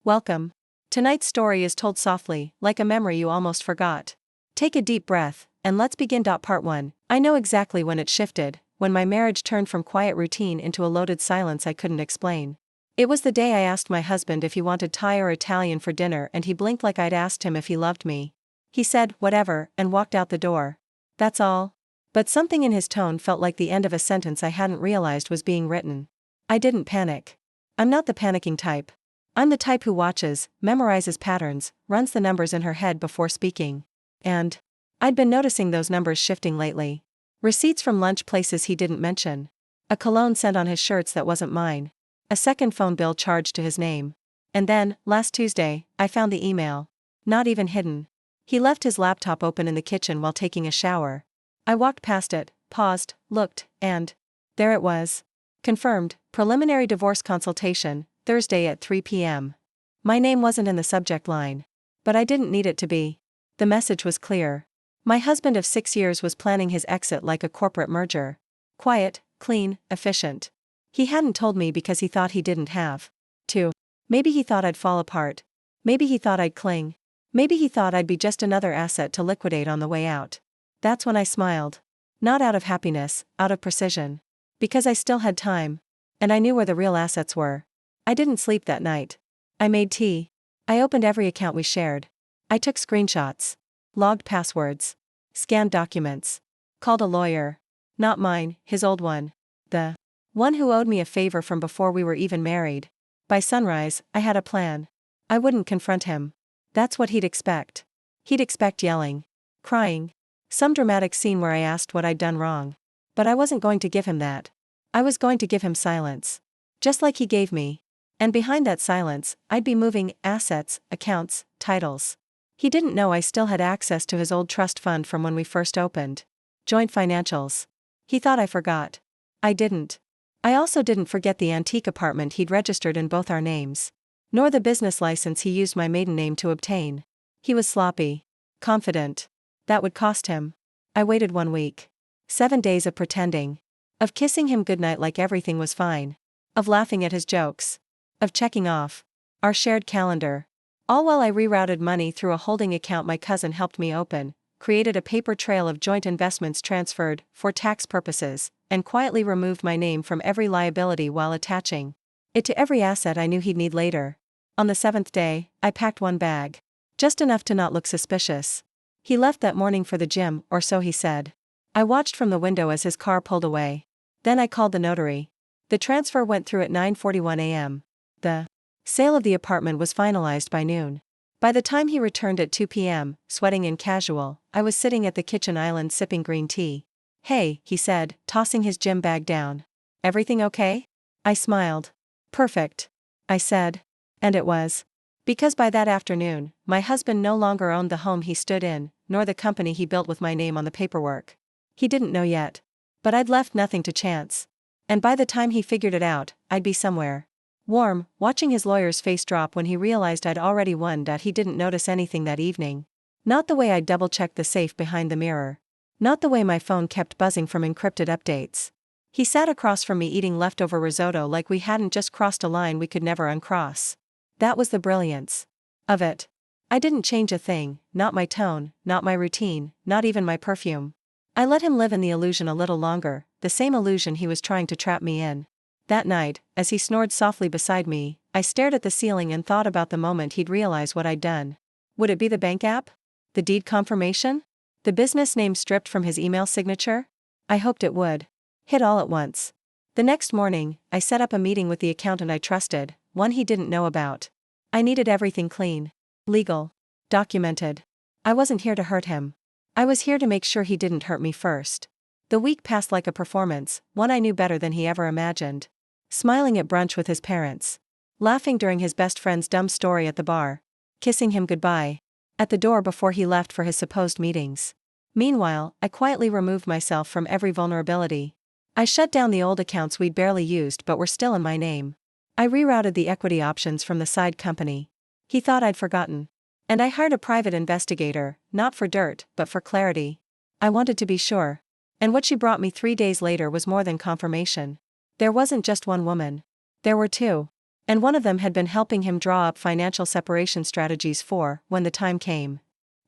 Welcome. Tonight's story is told softly, like a memory you almost forgot. Take a deep breath, and let's begin. Part 1. I know exactly when it shifted, when my marriage turned from quiet routine into a loaded silence I couldn't explain. It was the day I asked my husband if he wanted Thai or Italian for dinner, and he blinked like I'd asked him if he loved me. He said, "Whatever," and walked out the door. That's all. But something in his tone felt like the end of a sentence I hadn't realized was being written. I didn't panic. I'm not the panicking type. I'm the type who watches, memorizes patterns, runs the numbers in her head before speaking. And I'd been noticing those numbers shifting lately. Receipts from lunch places he didn't mention. A cologne scent on his shirts that wasn't mine. A second phone bill charged to his name. And then, last Tuesday, I found the email. Not even hidden. He left his laptop open in the kitchen while taking a shower. I walked past it, paused, looked, and there it was. Confirmed, preliminary divorce consultation, Thursday at 3 p.m. My name wasn't in the subject line. But I didn't need it to be. The message was clear. My husband of 6 years was planning his exit like a corporate merger. Quiet, clean, efficient. He hadn't told me because he thought he didn't have to. Maybe he thought I'd fall apart. Maybe he thought I'd cling. Maybe he thought I'd be just another asset to liquidate on the way out. That's when I smiled. Not out of happiness, out of precision. Because I still had time. And I knew where the real assets were. I didn't sleep that night. I made tea. I opened every account we shared. I took screenshots. Logged passwords. Scanned documents. Called a lawyer. Not mine, his old one. The one who owed me a favor from before we were even married. By sunrise, I had a plan. I wouldn't confront him. That's what he'd expect. He'd expect yelling. Crying. Some dramatic scene where I asked what I'd done wrong. But I wasn't going to give him that. I was going to give him silence. Just like he gave me. And behind that silence, I'd be moving assets, accounts, titles. He didn't know I still had access to his old trust fund from when we first opened. Joint financials. He thought I forgot. I didn't. I also didn't forget the antique apartment he'd registered in both our names. Nor the business license he used my maiden name to obtain. He was sloppy. Confident. That would cost him. I waited 1 week. 7 days of pretending. Of kissing him goodnight like everything was fine. Of laughing at his jokes. Of checking off our shared calendar. All while I rerouted money through a holding account my cousin helped me open, created a paper trail of joint investments transferred, for tax purposes, and quietly removed my name from every liability while attaching it to every asset I knew he'd need later. On the 7th day, I packed 1 bag. Just enough to not look suspicious. He left that morning for the gym, or so he said. I watched from the window as his car pulled away. Then I called the notary. The transfer went through at 9:41 a.m. The sale of the apartment was finalized by noon. By the time he returned at 2 p.m., sweating and casual, I was sitting at the kitchen island sipping green tea. "Hey," he said, tossing his gym bag down. "Everything okay?" I smiled. "Perfect," I said. And it was. Because by that afternoon, my husband no longer owned the home he stood in, nor the company he built with my name on the paperwork. He didn't know yet. But I'd left nothing to chance. And by the time he figured it out, I'd be somewhere. Warm, watching his lawyer's face drop when he realized I'd already won. He didn't notice anything that evening. Not the way I'd double-checked the safe behind the mirror. Not the way my phone kept buzzing from encrypted updates. He sat across from me eating leftover risotto like we hadn't just crossed a line we could never uncross. That was the brilliance of it. I didn't change a thing, not my tone, not my routine, not even my perfume. I let him live in the illusion a little longer, the same illusion he was trying to trap me in. That night, as he snored softly beside me, I stared at the ceiling and thought about the moment he'd realize what I'd done. Would it be the bank app? The deed confirmation? The business name stripped from his email signature? I hoped it would. Hit all at once. The next morning, I set up a meeting with the accountant I trusted, one he didn't know about. I needed everything clean. Legal. Documented. I wasn't here to hurt him. I was here to make sure he didn't hurt me first. The week passed like a performance, one I knew better than he ever imagined. Smiling at brunch with his parents. Laughing during his best friend's dumb story at the bar. Kissing him goodbye. At the door before he left for his supposed meetings. Meanwhile, I quietly removed myself from every vulnerability. I shut down the old accounts we'd barely used but were still in my name. I rerouted the equity options from the side company. He thought I'd forgotten. And I hired a private investigator, not for dirt, but for clarity. I wanted to be sure. And what she brought me 3 days later was more than confirmation. There wasn't just one woman. There were 2. And one of them had been helping him draw up financial separation strategies for when the time came.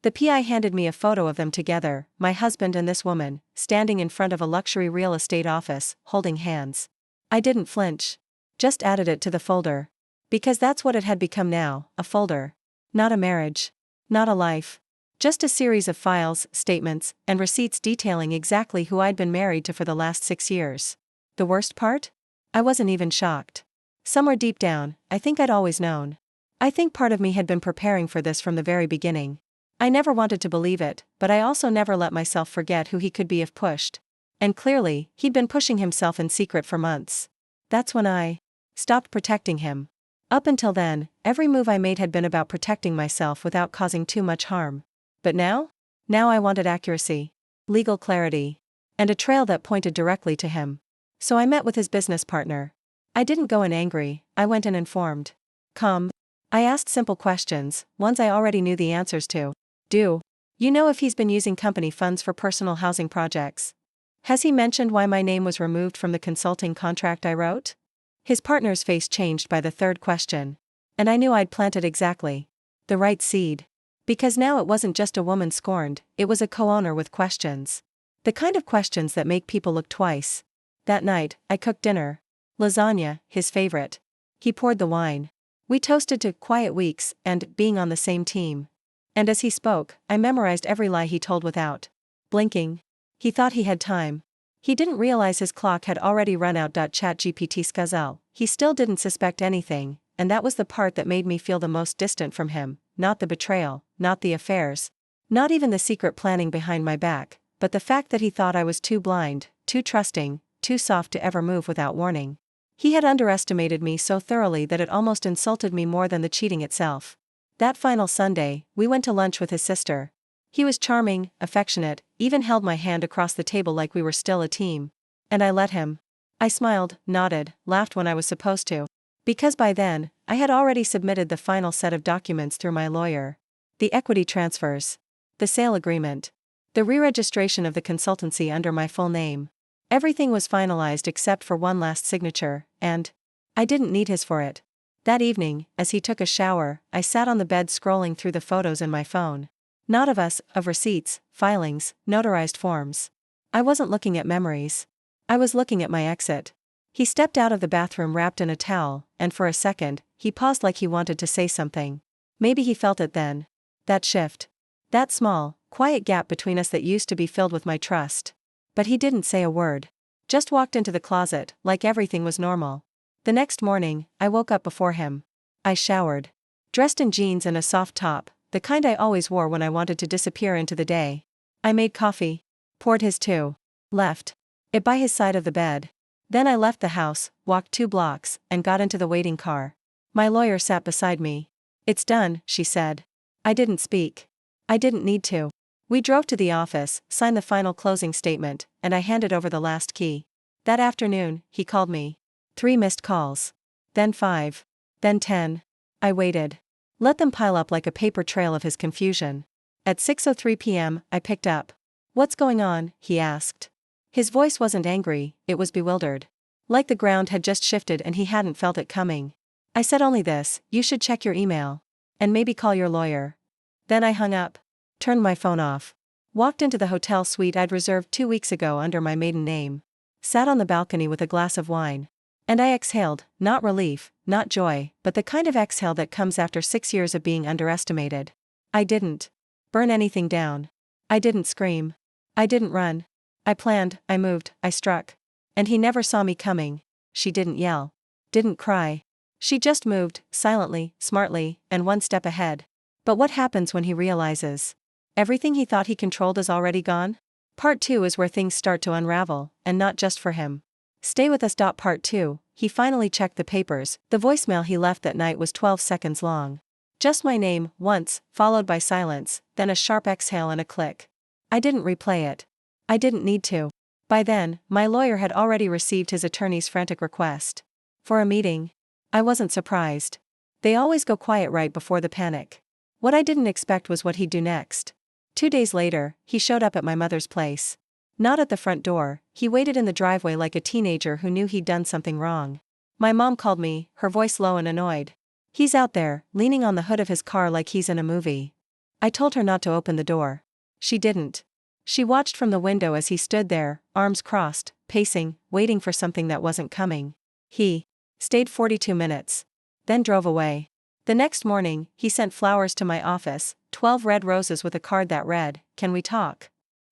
The PI handed me a photo of them together, my husband and this woman, standing in front of a luxury real estate office, holding hands. I didn't flinch. Just added it to the folder. Because that's what it had become now, a folder. Not a marriage. Not a life. Just a series of files, statements, and receipts detailing exactly who I'd been married to for the last 6 years. The worst part? I wasn't even shocked. Somewhere deep down, I think I'd always known. I think part of me had been preparing for this from the very beginning. I never wanted to believe it, but I also never let myself forget who he could be if pushed. And clearly, he'd been pushing himself in secret for months. That's when I stopped protecting him. Up until then, every move I made had been about protecting myself without causing too much harm. But now? Now I wanted accuracy, legal clarity, and a trail that pointed directly to him. So I met with his business partner. I didn't go in angry, I went in informed. Calm. I asked simple questions, ones I already knew the answers to. Do you know if he's been using company funds for personal housing projects? Has he mentioned why my name was removed from the consulting contract I wrote? His partner's face changed by the third question. And I knew I'd planted exactly the right seed. Because now it wasn't just a woman scorned, it was a co-owner with questions. The kind of questions that make people look twice. That night, I cooked dinner. Lasagna, his favorite. He poured the wine. We toasted to quiet weeks and being on the same team. And as he spoke, I memorized every lie he told without blinking. He thought he had time. He didn't realize his clock had already run out. ChatGPT Skazel. He still didn't suspect anything, and that was the part that made me feel the most distant from him, not the betrayal, not the affairs, not even the secret planning behind my back, but the fact that he thought I was too blind, too trusting, too soft to ever move without warning. He had underestimated me so thoroughly that it almost insulted me more than the cheating itself. That final Sunday, we went to lunch with his sister. He was charming, affectionate, even held my hand across the table like we were still a team. And I let him. I smiled, nodded, laughed when I was supposed to. Because by then, I had already submitted the final set of documents through my lawyer. The equity transfers. The sale agreement. The re-registration of the consultancy under my full name. Everything was finalized except for one last signature, and I didn't need his for it. That evening, as he took a shower, I sat on the bed scrolling through the photos in my phone. Not of us, of receipts, filings, notarized forms. I wasn't looking at memories. I was looking at my exit. He stepped out of the bathroom wrapped in a towel, and for a second, he paused like he wanted to say something. Maybe he felt it then. That shift. That small, quiet gap between us that used to be filled with my trust. But he didn't say a word. Just walked into the closet, like everything was normal. The next morning, I woke up before him. I showered. Dressed in jeans and a soft top, the kind I always wore when I wanted to disappear into the day. I made coffee. Poured his too. Left it by his side of the bed. Then I left the house, walked 2 blocks, and got into the waiting car. My lawyer sat beside me. "It's done," she said. I didn't speak. I didn't need to. We drove to the office, signed the final closing statement, and I handed over the last key. That afternoon, he called me. 3 missed calls. Then 5. Then 10. I waited. Let them pile up like a paper trail of his confusion. At 6:03 p.m., I picked up. "What's going on?" he asked. His voice wasn't angry, it was bewildered. Like the ground had just shifted and he hadn't felt it coming. I said only this: "You should check your email. And maybe call your lawyer." Then I hung up. Turned my phone off. Walked into the hotel suite I'd reserved 2 weeks ago under my maiden name. Sat on the balcony with a glass of wine. And I exhaled, not relief, not joy, but the kind of exhale that comes after 6 years of being underestimated. I didn't burn anything down. I didn't scream. I didn't run. I planned, I moved, I struck. And he never saw me coming. She didn't yell. Didn't cry. She just moved, silently, smartly, and 1 step ahead. But what happens when he realizes everything he thought he controlled is already gone? Part 2 is where things start to unravel, and not just for him. Stay with us. Part 2, he finally checked the papers. The voicemail he left that night was 12 seconds long. Just my name, once, followed by silence, then a sharp exhale and a click. I didn't replay it. I didn't need to. By then, my lawyer had already received his attorney's frantic request for a meeting. I wasn't surprised. They always go quiet right before the panic. What I didn't expect was what he'd do next. 2 days later, he showed up at my mother's place. Not at the front door, he waited in the driveway like a teenager who knew he'd done something wrong. My mom called me, her voice low and annoyed. He's out there, leaning on the hood of his car like he's in a movie. I told her not to open the door. She didn't. She watched from the window as he stood there, arms crossed, pacing, waiting for something that wasn't coming. He stayed 42 minutes. Then drove away. The next morning, he sent flowers to my office, 12 red roses with a card that read, "Can we talk?"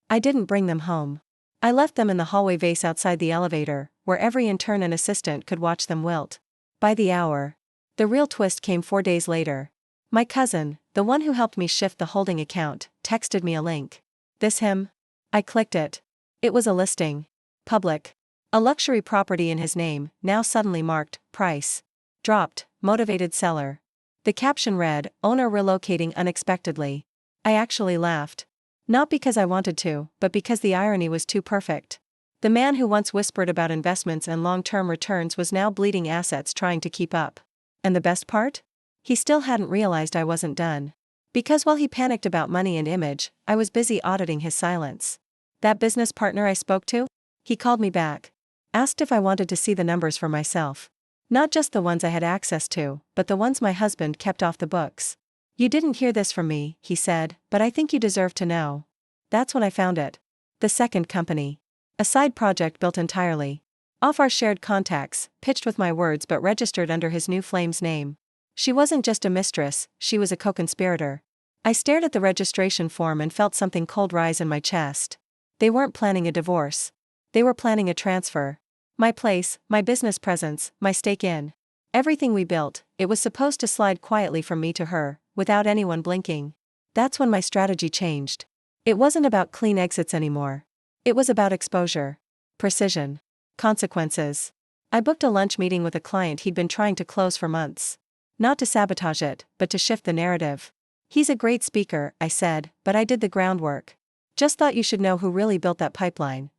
I didn't bring them home. I left them in the hallway vase outside the elevator, where every intern and assistant could watch them wilt. By the hour. The real twist came 4 days later. My cousin, the one who helped me shift the holding account, texted me a link. This him? I clicked it. It was a listing. Public. A luxury property in his name, now suddenly marked, price. Dropped, motivated seller. The caption read, owner relocating unexpectedly. I actually laughed. Not because I wanted to, but because the irony was too perfect. The man who once whispered about investments and long-term returns was now bleeding assets trying to keep up. And the best part? He still hadn't realized I wasn't done. Because while he panicked about money and image, I was busy auditing his silence. That business partner I spoke to? He called me back. Asked if I wanted to see the numbers for myself. Not just the ones I had access to, but the ones my husband kept off the books. You didn't hear this from me, he said, but I think you deserve to know. That's when I found it. The second company. A side project built entirely off our shared contacts, pitched with my words but registered under his new flame's name. She wasn't just a mistress, she was a co-conspirator. I stared at the registration form and felt something cold rise in my chest. They weren't planning a divorce. They were planning a transfer. My place, my business presence, my stake in everything we built, it was supposed to slide quietly from me to her, without anyone blinking. That's when my strategy changed. It wasn't about clean exits anymore. It was about exposure. Precision. Consequences. I booked a lunch meeting with a client he'd been trying to close for months. Not to sabotage it, but to shift the narrative. He's a great speaker, I said, but I did the groundwork. Just thought you should know who really built that pipeline.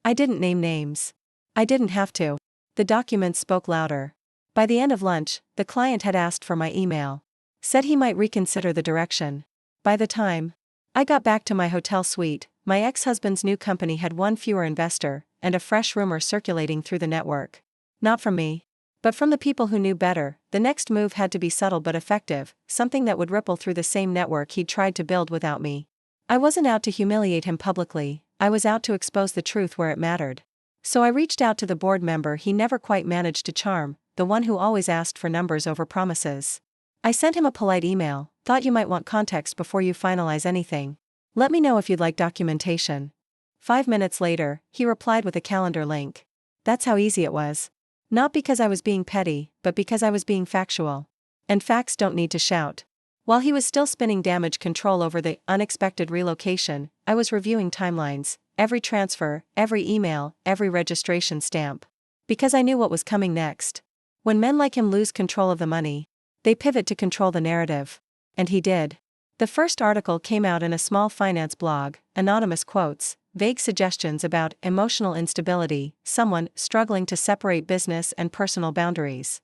I didn't name names. I didn't have to. The documents spoke louder. By the end of lunch, the client had asked for my email. Said he might reconsider the direction. By the time I got back to my hotel suite, my ex-husband's new company had one fewer investor, and a fresh rumor circulating through the network. Not from me, but from the people who knew better. The next move had to be subtle but effective, something that would ripple through the same network he'd tried to build without me. I wasn't out to humiliate him publicly, I was out to expose the truth where it mattered. So I reached out to the board member he never quite managed to charm, the one who always asked for numbers over promises. I sent him a polite email, thought you might want context before you finalize anything. Let me know if you'd like documentation. 5 minutes later, he replied with a calendar link. That's how easy it was. Not because I was being petty, but because I was being factual. And facts don't need to shout. While he was still spinning damage control over the unexpected relocation, I was reviewing timelines, every transfer, every email, every registration stamp. Because I knew what was coming next. When men like him lose control of the money, they pivot to control the narrative. And he did. The first article came out in a small finance blog, anonymous quotes, vague suggestions about emotional instability, someone struggling to separate business and personal boundaries.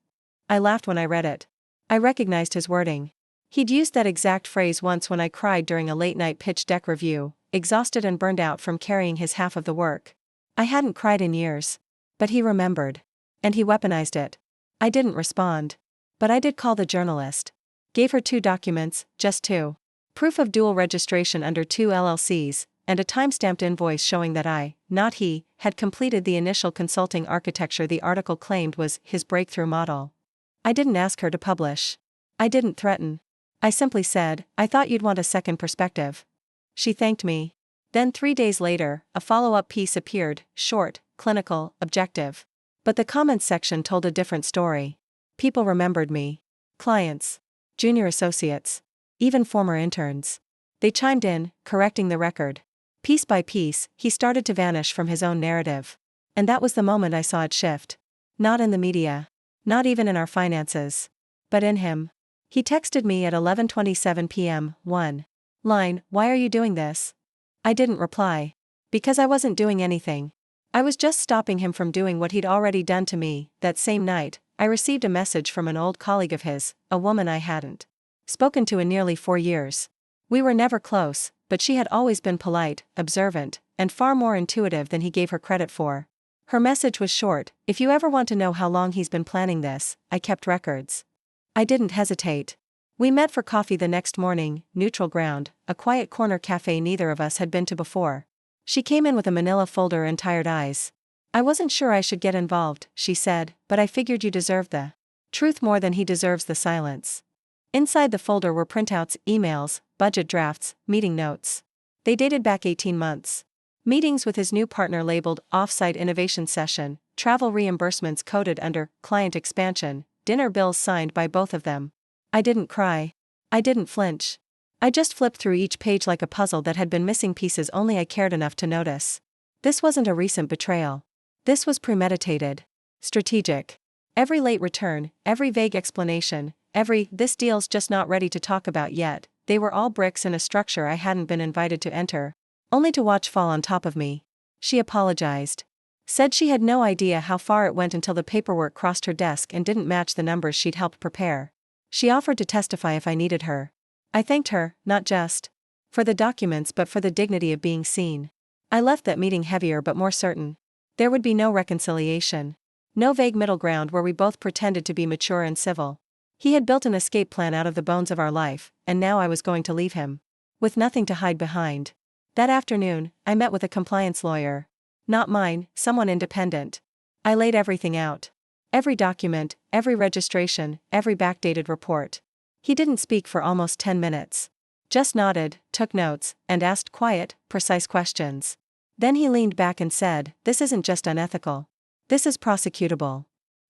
I laughed when I read it. I recognized his wording. He'd used that exact phrase once when I cried during a late-night pitch deck review, exhausted and burned out from carrying his half of the work. I hadn't cried in years. But he remembered. And he weaponized it. I didn't respond. But I did call the journalist. Gave her 2 documents, just 2. Proof of dual registration under 2 LLCs, and a time-stamped invoice showing that I, not he, had completed the initial consulting architecture the article claimed was his breakthrough model. I didn't ask her to publish. I didn't threaten. I simply said, I thought you'd want a second perspective. She thanked me. Then 3 days later, a follow-up piece appeared, short, clinical, objective. But the comments section told a different story. People remembered me. Clients. Junior associates. Even former interns. They chimed in, correcting the record. Piece by piece, he started to vanish from his own narrative. And that was the moment I saw it shift. Not in the media. Not even in our finances. But in him. He texted me at 11:27 p.m., one line, "Why are you doing this?" I didn't reply. Because I wasn't doing anything. I was just stopping him from doing what he'd already done to me. That same night, I received a message from an old colleague of his, a woman I hadn't spoken to in nearly 4 years. We were never close, but she had always been polite, observant, and far more intuitive than he gave her credit for. Her message was short: "If you ever want to know how long he's been planning this, I kept records." I didn't hesitate. We met for coffee the next morning, neutral ground, a quiet corner cafe neither of us had been to before. She came in with a manila folder and tired eyes. "I wasn't sure I should get involved," she said, "but I figured you deserved the truth more than he deserves the silence." Inside the folder were printouts, emails, budget drafts, meeting notes. They dated back 18 months. Meetings with his new partner labeled "Off-site Innovation Session," travel reimbursements coded under "Client Expansion," dinner bills signed by both of them. I didn't cry. I didn't flinch. I just flipped through each page like a puzzle that had been missing pieces only I cared enough to notice. This wasn't a recent betrayal. This was premeditated. Strategic. Every late return, every vague explanation, every "this deal's just not ready to talk about yet," they were all bricks in a structure I hadn't been invited to enter, only to watch fall on top of me. She apologized. Said she had no idea how far it went until the paperwork crossed her desk and didn't match the numbers she'd helped prepare. She offered to testify if I needed her. I thanked her, not just for the documents but for the dignity of being seen. I left that meeting heavier but more certain. There would be no reconciliation. No vague middle ground where we both pretended to be mature and civil. He had built an escape plan out of the bones of our life, and now I was going to leave him with nothing to hide behind. That afternoon, I met with a compliance lawyer. Not mine, someone independent. I laid everything out. Every document, every registration, every backdated report. He didn't speak for almost 10 minutes. Just nodded, took notes, and asked quiet, precise questions. Then he leaned back and said, "This isn't just unethical. This is prosecutable."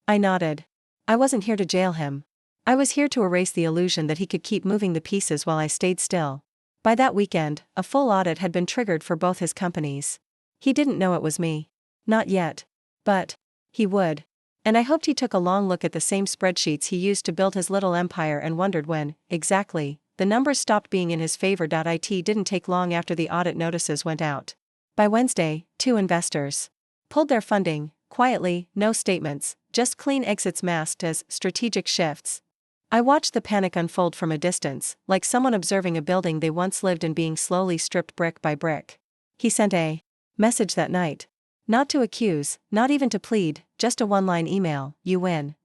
I nodded. I wasn't here to jail him. I was here to erase the illusion that he could keep moving the pieces while I stayed still. By that weekend, a full audit had been triggered for both his companies. He didn't know it was me. Not yet. But he would. And I hoped he took a long look at the same spreadsheets he used to build his little empire and wondered when, exactly, the numbers stopped being in his favor. It didn't take long after the audit notices went out. By Wednesday, 2 investors pulled their funding, quietly, no statements, just clean exits masked as strategic shifts. I watched the panic unfold from a distance, like someone observing a building they once lived in being slowly stripped brick by brick. He sent a message that night. Not to accuse, not even to plead, just a one-line email: "You win."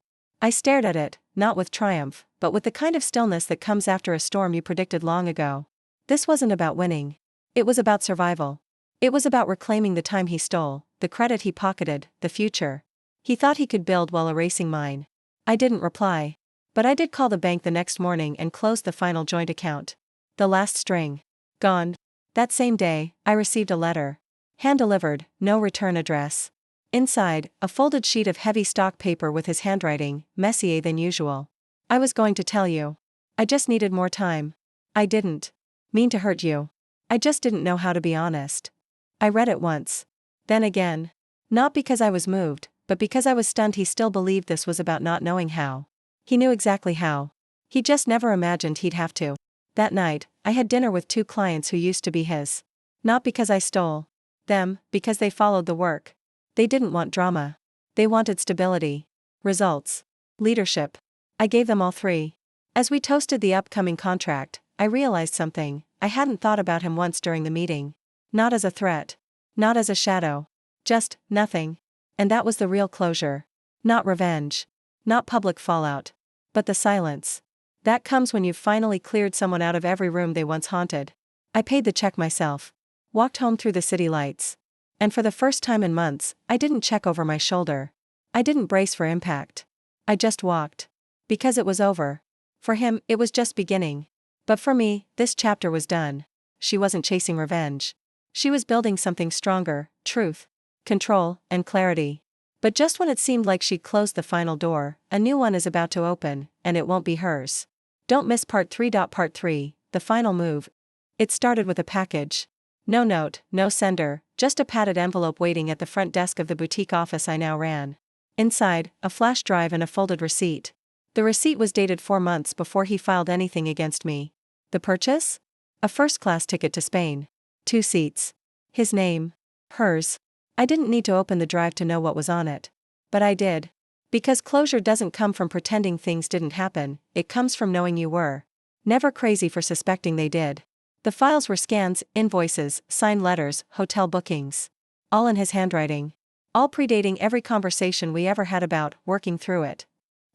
I stared at it, not with triumph, but with the kind of stillness that comes after a storm you predicted long ago. This wasn't about winning. It was about survival. It was about reclaiming the time he stole, the credit he pocketed, the future he thought he could build while erasing mine. I didn't reply. But I did call the bank the next morning and closed the final joint account. The last string gone. That same day, I received a letter. Hand-delivered, no return address. Inside, a folded sheet of heavy stock paper with his handwriting, messier than usual. "I was going to tell you. I just needed more time. I didn't mean to hurt you. I just didn't know how to be honest." I read it once. Then again. Not because I was moved, but because I was stunned he still believed this was about not knowing how. He knew exactly how. He just never imagined he'd have to. That night, I had dinner with 2 clients who used to be his. Not because I stole them, because they followed the work. They didn't want drama. They wanted stability. Results. Leadership. I gave them all 3. As we toasted the upcoming contract, I realized something. I hadn't thought about him once during the meeting. Not as a threat. Not as a shadow. Just nothing. And that was the real closure. Not revenge. Not public fallout. But the silence. That comes when you've finally cleared someone out of every room they once haunted. I paid the check myself. Walked home through the city lights. And for the first time in months, I didn't check over my shoulder. I didn't brace for impact. I just walked. Because it was over. For him, it was just beginning. But for me, this chapter was done. She wasn't chasing revenge. She was building something stronger: truth, control, and clarity. But just when it seemed like she'd closed the final door, a new one is about to open, and it won't be hers. Don't miss part 3. Part 3, the final move. It started with a package. No note, no sender, just a padded envelope waiting at the front desk of the boutique office I now ran. Inside, a flash drive and a folded receipt. The receipt was dated 4 months before he filed anything against me. The purchase? A first-class ticket to Spain. 2 seats. His name. Hers. I didn't need to open the drive to know what was on it. But I did. Because closure doesn't come from pretending things didn't happen, it comes from knowing you were never crazy for suspecting they did. The files were scans, invoices, signed letters, hotel bookings. All in his handwriting. all predating every conversation we ever had about working through it.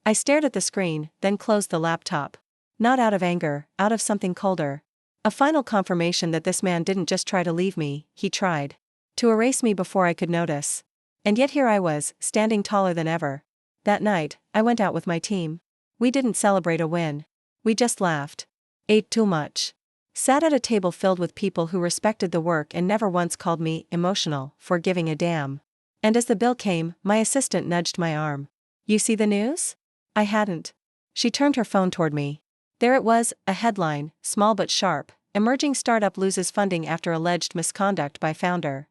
I stared at the screen, then closed the laptop. Not out of anger, out of something colder. A final confirmation that this man didn't just try to leave me, he tried to erase me before I could notice. And yet here I was, standing taller than ever. That night, I went out with my team. We didn't celebrate a win. We just laughed. Ate too much. Sat at a table filled with people who respected the work and never once called me emotional for giving a damn. And as the bill came, my assistant nudged my arm. You see the news? I hadn't. She turned her phone toward me. There it was, a headline, small but sharp: emerging startup loses funding after alleged misconduct by founder.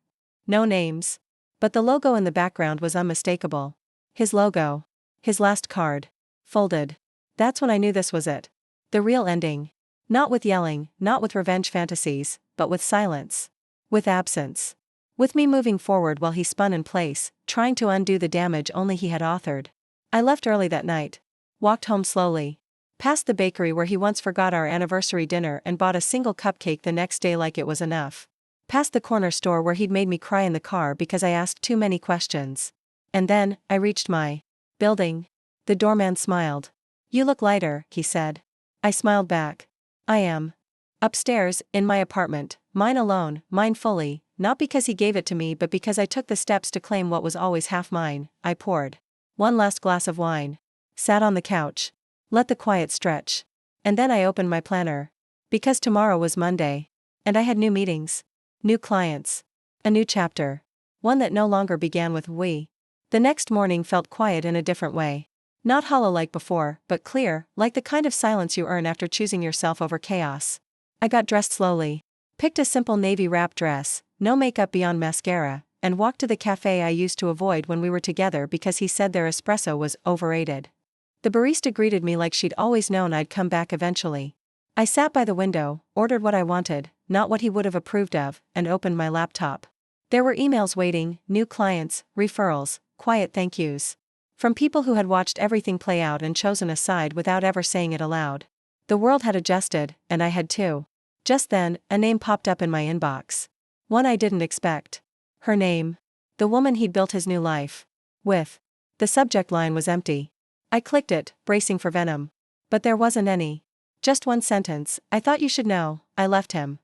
No names. But the logo in the background was unmistakable. His logo. His last card. Folded. That's when I knew this was it. The real ending. Not with yelling, not with revenge fantasies, but with silence. With absence. With me moving forward while he spun in place, trying to undo the damage only he had authored. I left early that night. Walked home slowly. Past the bakery where he once forgot our anniversary dinner and bought a single cupcake the next day like it was enough. Past the corner store where he'd made me cry in the car because I asked too many questions. And then, I reached my building. The doorman smiled. You look lighter, he said. I smiled back. I am. Upstairs, in my apartment, mine alone, mine fully, not because he gave it to me but because I took the steps to claim what was always half mine. I poured one last glass of wine. Sat on the couch. Let the quiet stretch. And then I opened my planner. Because tomorrow was Monday. And I had new meetings. New clients. A new chapter. One that no longer began with we. The next morning felt quiet in a different way. Not hollow like before, but clear, like the kind of silence you earn after choosing yourself over chaos. I got dressed slowly. Picked a simple navy wrap dress, no makeup beyond mascara, and walked to the cafe I used to avoid when we were together because he said their espresso was overrated. The barista greeted me like she'd always known I'd come back eventually. I sat by the window, ordered what I wanted, not what he would have approved of, and opened my laptop. There were emails waiting, new clients, referrals, quiet thank yous. From people who had watched everything play out and chosen a side without ever saying it aloud. The world had adjusted, and I had too. Just then, a name popped up in my inbox. One I didn't expect. Her name. The woman he'd built his new life with. The subject line was empty. I clicked it, bracing for venom. But there wasn't any. Just one sentence: I thought you should know, I left him.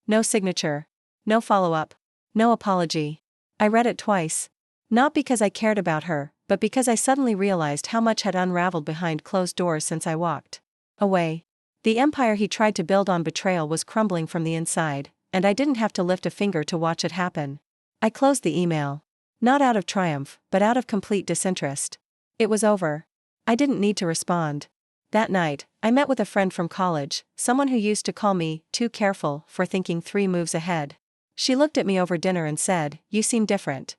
No signature. No follow-up. No apology. I read it twice. Not because I cared about her, but because I suddenly realized how much had unraveled behind closed doors since I walked away. The empire he tried to build on betrayal was crumbling from the inside, and I didn't have to lift a finger to watch it happen. I closed the email. Not out of triumph, but out of complete disinterest. It was over. I didn't need to respond. That night, I met with a friend from college, someone who used to call me too careful for thinking 3 moves ahead. She looked at me over dinner and said, "You seem different."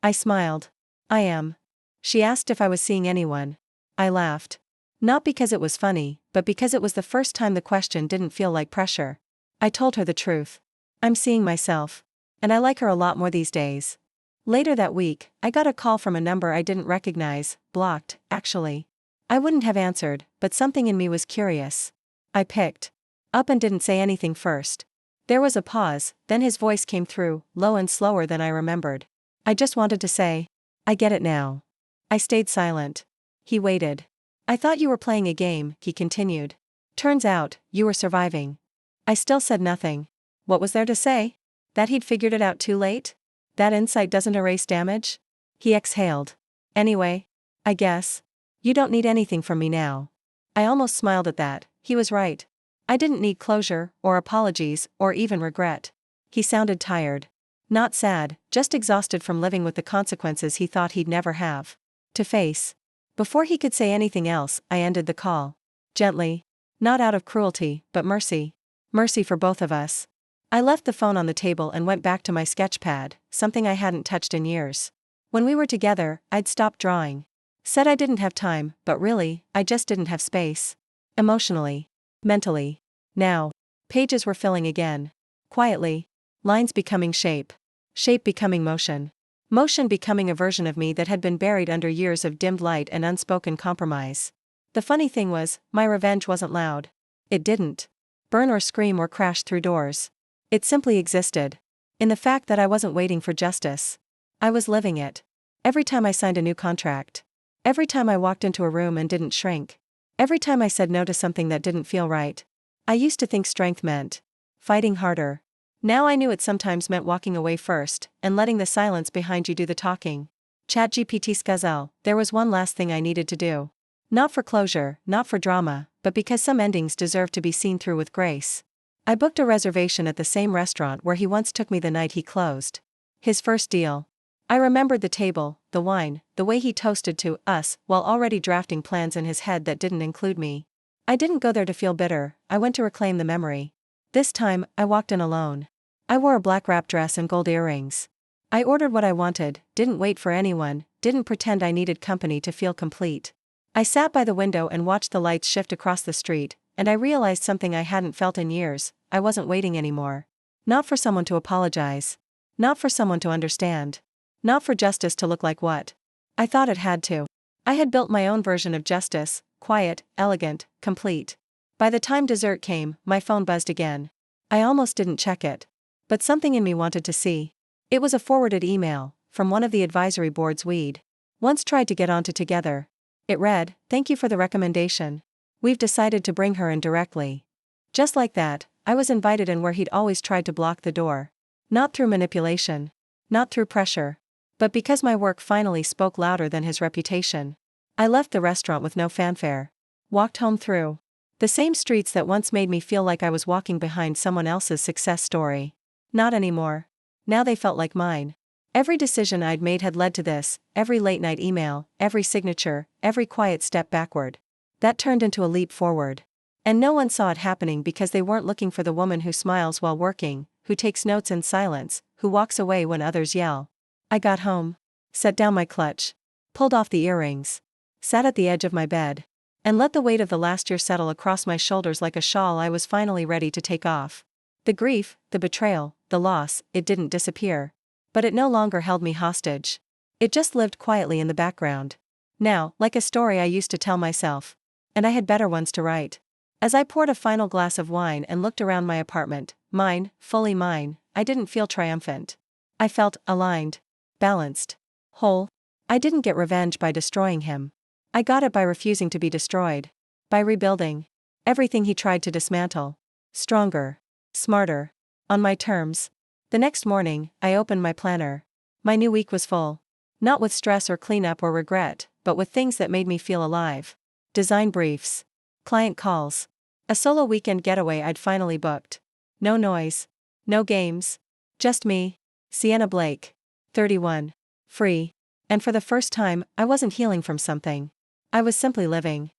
I smiled. I am. She asked if I was seeing anyone. I laughed. Not because it was funny, but because it was the first time the question didn't feel like pressure. I told her the truth. I'm seeing myself. And I like her a lot more these days. Later that week, I got a call from a number I didn't recognize, blocked, actually. I wouldn't have answered, but something in me was curious. I picked up and didn't say anything first. There was a pause, then his voice came through, low and slower than I remembered. I just wanted to say, I get it now. I stayed silent. He waited. I thought you were playing a game, he continued. Turns out, you were surviving. I still said nothing. What was there to say? That he'd figured it out too late? That insight doesn't erase damage? He exhaled. Anyway, I guess. You don't need anything from me now. I almost smiled at that. He was right. I didn't need closure, or apologies, or even regret. He sounded tired. Not sad, just exhausted from living with the consequences he thought he'd never have to face. Before he could say anything else, I ended the call. Gently. Not out of cruelty, but mercy. Mercy for both of us. I left the phone on the table and went back to my sketch pad, something I hadn't touched in years. When we were together, I'd stopped drawing. Said I didn't have time, but really, I just didn't have space. Emotionally. Mentally. Now. Pages were filling again. Quietly. Lines becoming shape. Shape becoming motion. Motion becoming a version of me that had been buried under years of dimmed light and unspoken compromise. The funny thing was, my revenge wasn't loud. It didn't burn or scream or crash through doors. It simply existed. In the fact that I wasn't waiting for justice. I was living it. Every time I signed a new contract. Every time I walked into a room and didn't shrink. Every time I said no to something that didn't feel right. I used to think strength meant fighting harder. Now I knew it sometimes meant walking away first, and letting the silence behind you do the talking. ChatGPT Scuzzle, there was one last thing I needed to do. Not for closure, not for drama, but because some endings deserve to be seen through with grace. I booked a reservation at the same restaurant where he once took me the night he closed. His first deal. I remembered the table, the wine, the way he toasted to us while already drafting plans in his head that didn't include me. I didn't go there to feel bitter, I went to reclaim the memory. This time, I walked in alone. I wore a black wrap dress and gold earrings. I ordered what I wanted, didn't wait for anyone, didn't pretend I needed company to feel complete. I sat by the window and watched the lights shift across the street, and I realized something I hadn't felt in years. I wasn't waiting anymore. Not for someone to apologize. Not for someone to understand. Not for justice to look like what I thought it had to. I had built my own version of justice, quiet, elegant, complete. By the time dessert came, my phone buzzed again. I almost didn't check it. But something in me wanted to see. It was a forwarded email, from one of the advisory boards we'd once tried to get onto together. It read, "Thank you for the recommendation. We've decided to bring her in directly." Just like that, I was invited in where he'd always tried to block the door. Not through manipulation. Not through pressure. But because my work finally spoke louder than his reputation. I left the restaurant with no fanfare. Walked home through the same streets that once made me feel like I was walking behind someone else's success story. Not anymore. Now they felt like mine. Every decision I'd made had led to this, every late-night email, every signature, every quiet step backward. That turned into a leap forward. And no one saw it happening because they weren't looking for the woman who smiles while working, who takes notes in silence, who walks away when others yell. I got home. Set down my clutch. Pulled off the earrings. Sat at the edge of my bed. And let the weight of the last year settle across my shoulders like a shawl I was finally ready to take off. The grief, the betrayal, the loss, it didn't disappear. But it no longer held me hostage. It just lived quietly in the background. Now, like a story I used to tell myself. And I had better ones to write. As I poured a final glass of wine and looked around my apartment, mine, fully mine, I didn't feel triumphant. I felt aligned. Balanced. Whole. I didn't get revenge by destroying him. I got it by refusing to be destroyed. By rebuilding everything he tried to dismantle. Stronger. Smarter. On my terms. The next morning, I opened my planner. My new week was full. Not with stress or cleanup or regret, but with things that made me feel alive. Design briefs. Client calls. A solo weekend getaway I'd finally booked. No noise. No games. Just me. Sienna Blake. 31. Free. And for the first time, I wasn't healing from something. I was simply living.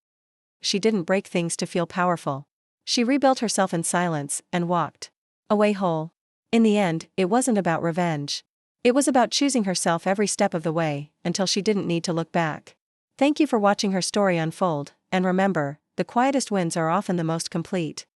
She didn't break things to feel powerful. She rebuilt herself in silence, and walked away whole. In the end, it wasn't about revenge. It was about choosing herself every step of the way, until she didn't need to look back. Thank you for watching her story unfold, and remember, the quietest wins are often the most complete.